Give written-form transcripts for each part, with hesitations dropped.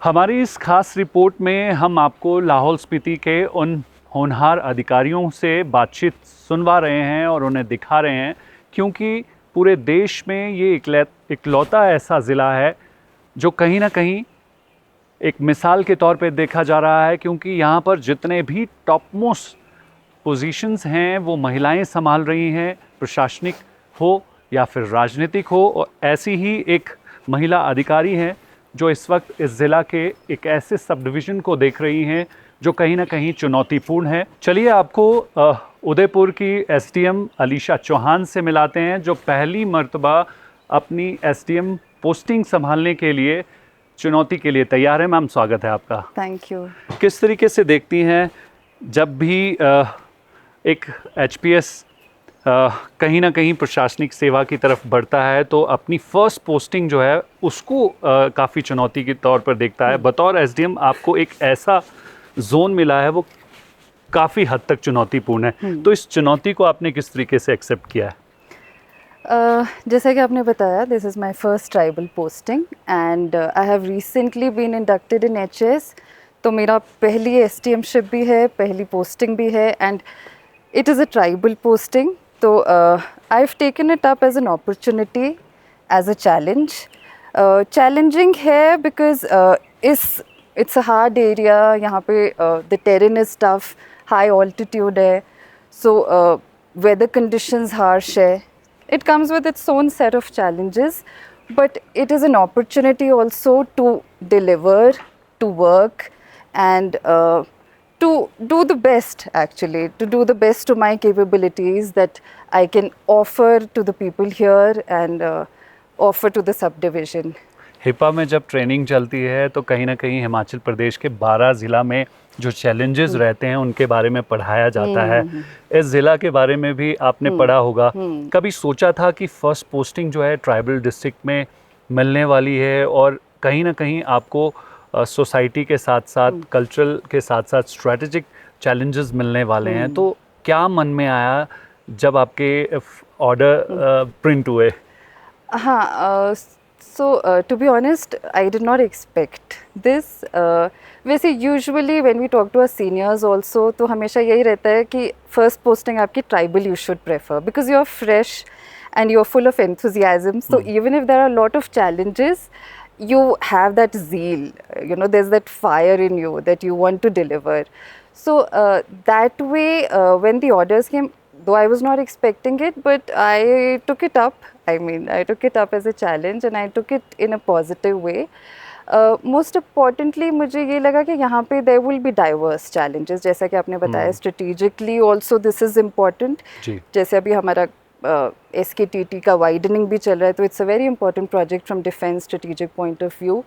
हमारी इस खास रिपोर्ट में हम आपको लाहौल स्पीति के उन होनहार अधिकारियों से बातचीत सुनवा रहे हैं और उन्हें दिखा रहे हैं, क्योंकि पूरे देश में ये इकलौता ऐसा ज़िला है जो कहीं ना कहीं एक मिसाल के तौर पे देखा जा रहा है, क्योंकि यहाँ पर जितने भी टॉप मोस्ट पोजीशंस हैं वो महिलाएं संभाल रही हैं, प्रशासनिक हो या फिर राजनीतिक हो। और ऐसी ही एक महिला अधिकारी हैं जो इस वक्त इस ज़िला के एक ऐसे सब डिवीज़न को देख रही हैं जो कहीं ना कहीं चुनौतीपूर्ण है। चलिए आपको उदयपुर की एसडीएम अलीशा चौहान से मिलाते हैं, जो पहली मर्तबा अपनी एसडीएम पोस्टिंग संभालने के लिए चुनौती के लिए तैयार है। मैम, स्वागत है आपका। Thank you. किस तरीके से देखती हैं जब भी एक एचपीएस कहीं ना कहीं प्रशासनिक सेवा की तरफ बढ़ता है तो अपनी फर्स्ट पोस्टिंग जो है उसको काफ़ी चुनौती के तौर पर देखता है। बतौर एसडीएम आपको एक ऐसा जोन मिला है वो काफ़ी हद तक चुनौतीपूर्ण है, तो इस चुनौती को आपने किस तरीके से एक्सेप्ट किया है? जैसा कि आपने बताया, this is my first tribal posting and I have recently been inducted in HS. तो मेरा पहली एसडीएमशिप भी है, पहली पोस्टिंग भी है and it is a tribal posting. तो I have taken it up as an opportunity, as a challenge. Challenging है because it's a hard area. यहाँ पे the terrain is tough, high altitude है, सो वेदर कंडीशंस हार्श है. It comes with its own set of challenges, but it is an opportunity also to deliver, to work, and to do the best, actually, to do the best to my capabilities that I can offer to the people here and offer to the subdivision. HIPA में जब training चलती है तो कहीं ना कहीं हिमाचल प्रदेश के 12 ज़िला में जो चैलेंजेस रहते हैं उनके बारे में पढ़ाया जाता है। इस ज़िला के बारे में भी आपने पढ़ा होगा। कभी सोचा था कि फर्स्ट पोस्टिंग जो है ट्राइबल डिस्ट्रिक्ट में मिलने वाली है और कहीं ना कहीं आपको सोसाइटी के साथ साथ कल्चरल के साथ साथ स्ट्रेटेजिक चैलेंजेस मिलने वाले हैं, तो क्या मन में आया जब आपके ऑर्डर प्रिंट हुए? हाँ, so to be honest, I did not expect this. वैसे usually when we talk to our seniors also तो हमेशा यही रहता है कि फर्स्ट पोस्टिंग आपकी tribal you should prefer because you are fresh and you are full of enthusiasm. So even if there are lot of challenges, you have that zeal, you know, there's that fire in you that you want to deliver. So that way, when the orders came, though I was not expecting it, but I took it up. I mean, I took it up as a challenge and I took it in a positive way. Most importantly, मुझे ये लगा कि यहाँ पे there will be diverse challenges. जैसा कि आपने बताया, strategically also this is important. जैसे अभी हमारा SKTT का वाइडनिंग भी चल रहा है, तो it's a very important project from defence strategic point of view.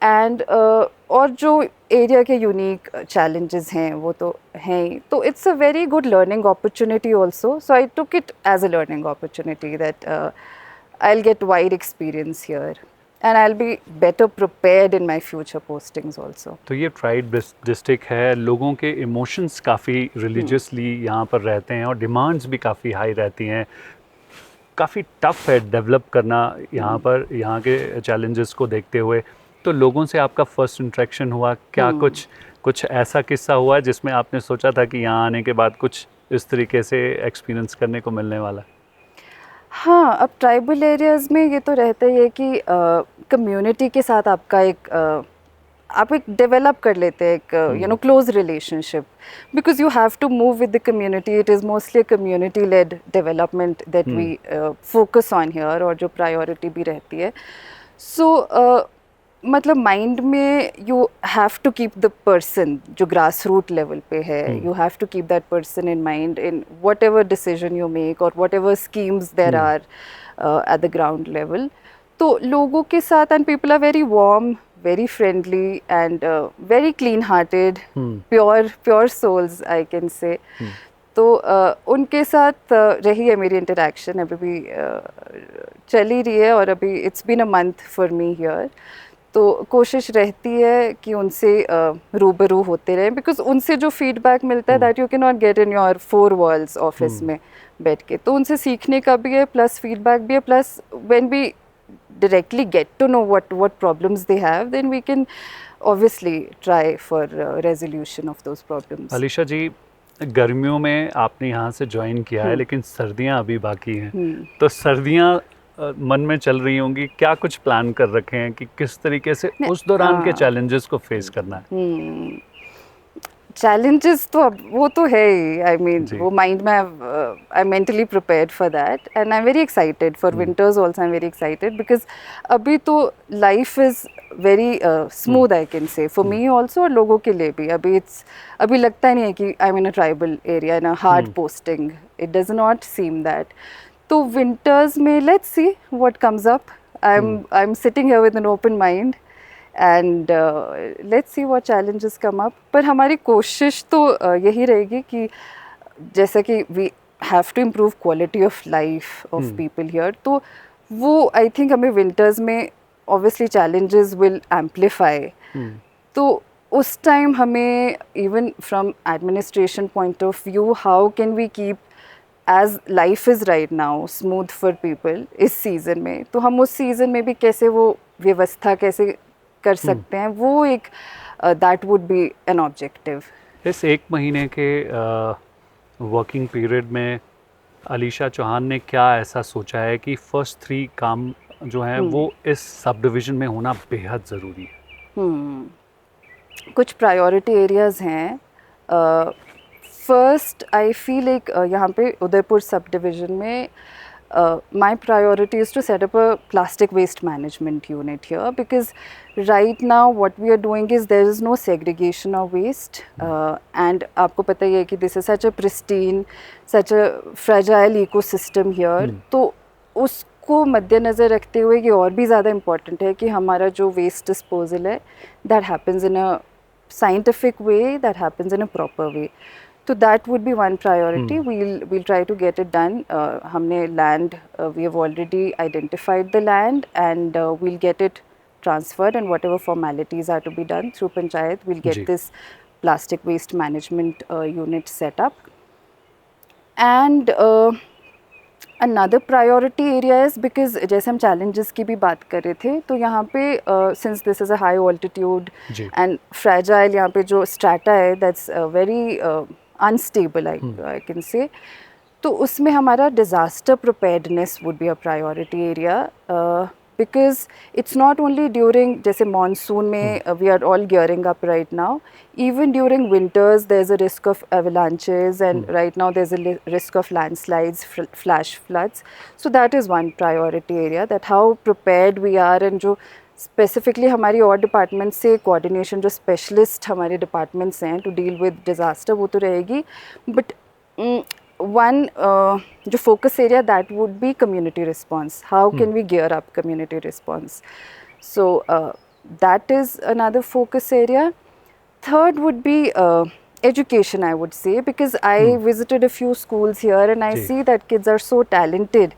And और जो एरिया के यूनिक चैलेंजेस हैं वो तो हैं ही, तो it's a very good learning opportunity also. So I took it as a learning opportunity that I will get wide experience here and I'll be better prepared in my future postings also. तो ये tribe district है, लोगों के emotions काफ़ी religiously यहाँ पर रहते हैं और डिमांड्स भी काफ़ी हाई रहती हैं. काफ़ी टफ है डेवलप करना यहाँ पर, यहाँ के चैलेंजेस को देखते हुए. तो लोगों से आपका फर्स्ट इंटरेक्शन हुआ क्या? कुछ ऐसा किस्सा हुआ जिसमें आपने सोचा था कि यहाँ आने के बाद कुछ इस तरीके से एक्सपीरियंस करने को मिलने वाला? हाँ, अब ट्राइबल एरियाज़ में ये तो रहता ही है कि कम्युनिटी के साथ आपका आप एक डेवलप कर लेते हैं एक you know close relationship, because you have to move with the community. It is mostly community led development that we focus on here, और जो प्रायोरिटी भी रहती है. सो मतलब माइंड में you have to keep the person जो grass root level पे है, you have to keep that person in mind in whatever decision you make और whatever schemes there are at the ground level. तो लोगों के साथ, and people are very warm, very friendly and very clean hearted, pure souls I can say. तो उनके साथ रही है मेरी इंटरेक्शन, अभी भी चल ही रही है, और अभी it's been a month for me here. तो कोशिश रहती है कि उनसे रूबरू होते रहें, बिकॉज उनसे जो फीडबैक मिलता है that you can not get in your 4 walls office में बैठ के. तो उनसे सीखने का भी है, प्लस फीडबैक भी है, plus when we directly get to know what problems they have, then we can obviously try for resolution of those problems. Alisha ji, गर्मियों में आपने यहाँ से ज्वाइन किया है, लेकिन सर्दियाँ अभी बाकी हैं, तो सर्दियाँ मन में चल रही होंगी, क्या कुछ प्लान कर रखे हैं कि किस तरीके से उस दौरान के चैलेंजेस को फेस करना है? चैलेंजेस तो अब वो तो है ही, आई मीन वो माइंड में I am mentally prepared for that and I am very excited for winters also. I am very excited because अभी तो life is very smooth, I can say, for me also और लोगों के लिए भी। अभी लगता ही नहीं है कि I am in a tribal area in a hard posting, it does not seem that. तो विंटर्स में let's see what comes up. I am sitting here with an open mind and let's see what challenges come up. पर हमारी कोशिश तो यही रहेगी कि जैसा कि we have to improve quality of life of people here, तो वो आई थिंक हमें विंटर्स में ऑब्वियसली चैलेंजेस विल एम्पलीफाई। तो उस टाइम हमें even from administration point of view, how can we keep as life is right now smooth for people इस season में, तो हम उस सीज़न में भी कैसे वो व्यवस्था कैसे कर सकते हैं, वो एक that would B an objective. इस एक महीने के वर्किंग पीरियड में अलीशा चौहान ने क्या ऐसा सोचा है कि फर्स्ट 3 काम जो हैं वो इस सब डिवीज़न में होना बेहद ज़रूरी है? कुछ प्रायोरिटी एरियाज़ हैं। फर्स्ट आई फील एक यहाँ पे उदयपुर सब डिवीज़न में my priority is to set up a plastic waste management unit here, because right now what we are doing is there is no segregation of waste, and आपको पता ही है कि this is such a pristine, such a fragile ecosystem here, तो उसको मद्देनज़र रखते हुए ये और भी ज़्यादा important है कि हमारा जो waste disposal है that happens in a scientific way, that happens in a proper way. So that would be one priority. We'll try to get it done. हमने land, we have already identified the land, and we'll get it transferred, and whatever formalities are to be done through Panchayat, we'll get this plastic waste management unit set up. And another priority area is, because जैसे हम challenges की भी बात कर रहे थे, तो यहाँ पे since this is a high altitude and fragile, यहाँ पे जो strata है that's very unstable, I can say, तो उसमें हमारा disaster preparedness would be a priority area, because it's not only during जैसे monsoon में we are all gearing up right now, even during winters there's a risk of avalanches, and right now there's a risk of landslides, flash floods. So that is one priority area, that how prepared we are, and जो specifically हमारी और department से coordination, जो specialist हमारे departments हैं to deal with disaster, वो तो रहेगी। बट वन जो focus area that would be community response, how can we gear up community response, so that is another focus area. Third would be education, I would say, because I visited a few schools here and I see that kids are so talented,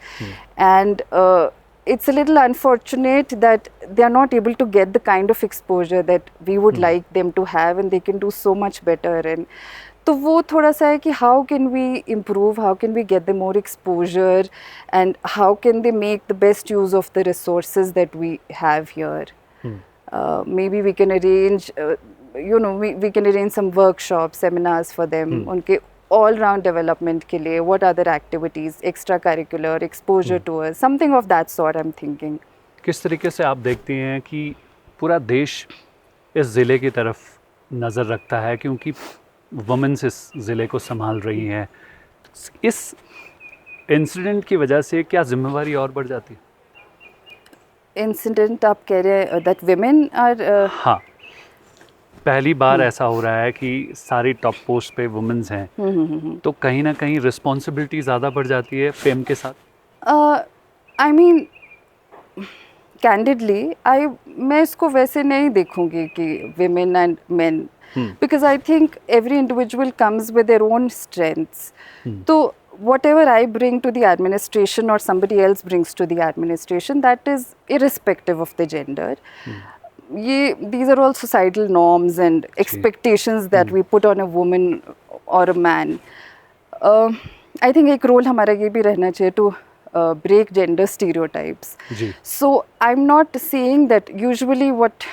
and it's a little unfortunate that they are not able to get the kind of exposure that we would like them to have, and they can do so much better. And तो वो थोड़ा सा है कि how can we improve, how can we get them more exposure, and how can they make the best use of the resources that we have here. Maybe we can arrange we can arrange some workshops, seminars for them, उनके all round development के लिए, what other activities, extra curricular, exposure tours, something of that sort I'm thinking. किस तरीके से आप देखती हैं कि पूरा देश इस ज़िले की तरफ नज़र रखता है, क्योंकि वुमेन्स इस ज़िले को संभाल रही हैं, इस इंसिडेंट की वजह से क्या जिम्मेवारी और बढ़ जाती है? इंसिडेंट आप कह रहे हैं दैट विमेन आर हाँ, पहली बार ऐसा हो रहा है कि सारी टॉप पोस्ट पे वुमेन्स हैं, तो कहीं ना कहीं रिस्पॉन्सिबिलिटी ज़्यादा बढ़ जाती है फेम के साथ। आई मीन कैंडिडली मैं इसको वैसे नहीं देखूंगी कि women and main, because I think every individual comes with their own strengths. तो whatever I bring to the administration or somebody else brings to the administration, that is irrespective of the gender. These are all societal norms and expectations that we put on a woman or a man. I think एक role हमारा ये भी रहना चाहिए to break gender stereotypes. Ji So I'm not saying that usually what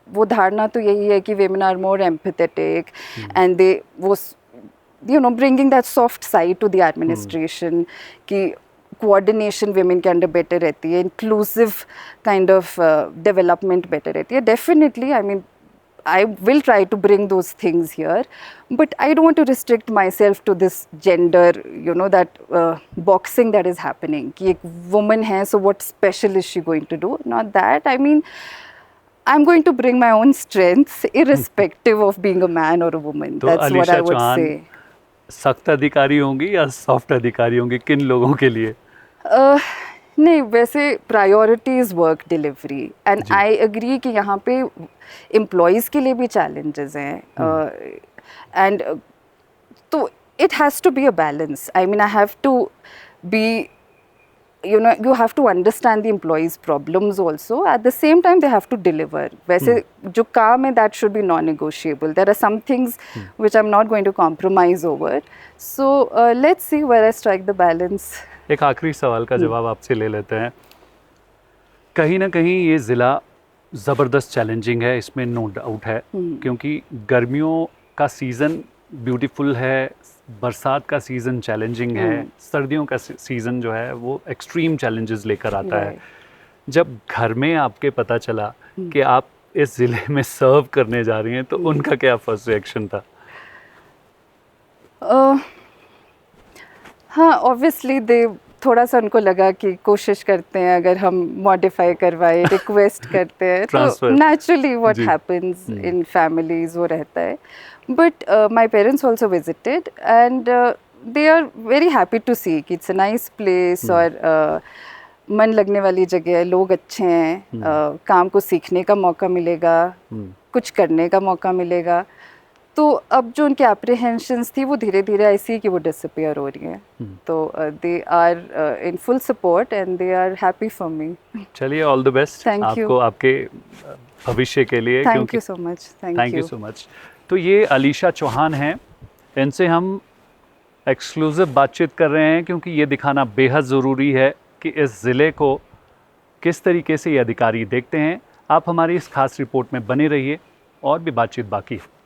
वो धारणा तो यही है कि women are more empathetic and they वो bringing that soft side to the administration कि coordination women के अंदर better रहती है, inclusive kind of development better रहती है. Definitely, I mean, I will try to bring those things here, but I don't want to restrict myself to this gender, that boxing that is happening. कि एक woman है, so what special is she going to do? Not that. I mean, I'm going to bring my own strengths irrespective of being a man or a woman. तो That's what Alisha I would Chauhan say. सख्त अधिकारी होंगी या soft अधिकारी होंगी किन लोगों के लिए? नहीं, वैसे priority is work delivery and I agree कि यहाँ पे एम्प्लॉयज़ के लिए भी चैलेंजेस हैं एंड तो it has to be a balance. I mean I have to be you have to understand the employees' problems also. At the same time, they have to deliver. वैसे जो काम है that should be non-negotiable. There are some things which I'm not going to compromise over. So let's see where I strike the balance. एक आखिरी सवाल का जवाब आपसे ले लेते हैं. कहीं ना कहीं ये ज़िला ज़बरदस्त चैलेंजिंग है, इसमें नो डाउट है, क्योंकि गर्मियों का सीज़न ब्यूटीफुल है, बरसात का सीज़न चैलेंजिंग है, सर्दियों का सीज़न जो है वो एक्सट्रीम चैलेंजेस लेकर आता है. जब घर में आपके पता चला कि आप इस ज़िले में सर्व करने जा रही हैं तो उनका क्या फर्स्ट रिएक्शन था? हाँ, ऑब्वियसली दे थोड़ा सा उनको लगा कि कोशिश करते हैं अगर हम मॉडिफाई करवाए, रिक्वेस्ट करते हैं तो naturally what happens in families वो रहता है. But my parents also visited and they are very happy to see कि इट्स अ नाइस प्लेस और मन लगने वाली जगह है, लोग अच्छे हैं, काम को सीखने का मौका मिलेगा, कुछ करने का मौका मिलेगा. तो अब जो उनके एप्रीहेंशंस थी वो धीरे धीरे ऐसी कि वो डिसअपियर हो रही हैं. तो they are in full support and they are happy for me. चलिए, ऑल द बेस्ट आपको आपके भविष्य के लिए. Thank you so much. Thank you so much. तो ये अलीशा चौहान हैं, इनसे हम एक्सक्लूसिव बातचीत कर रहे हैं क्योंकि ये दिखाना बेहद ज़रूरी है कि इस ज़िले को किस तरीके से ये अधिकारी देखते हैं. आप हमारी इस खास रिपोर्ट में बने रहिए और भी बातचीत बाकी है.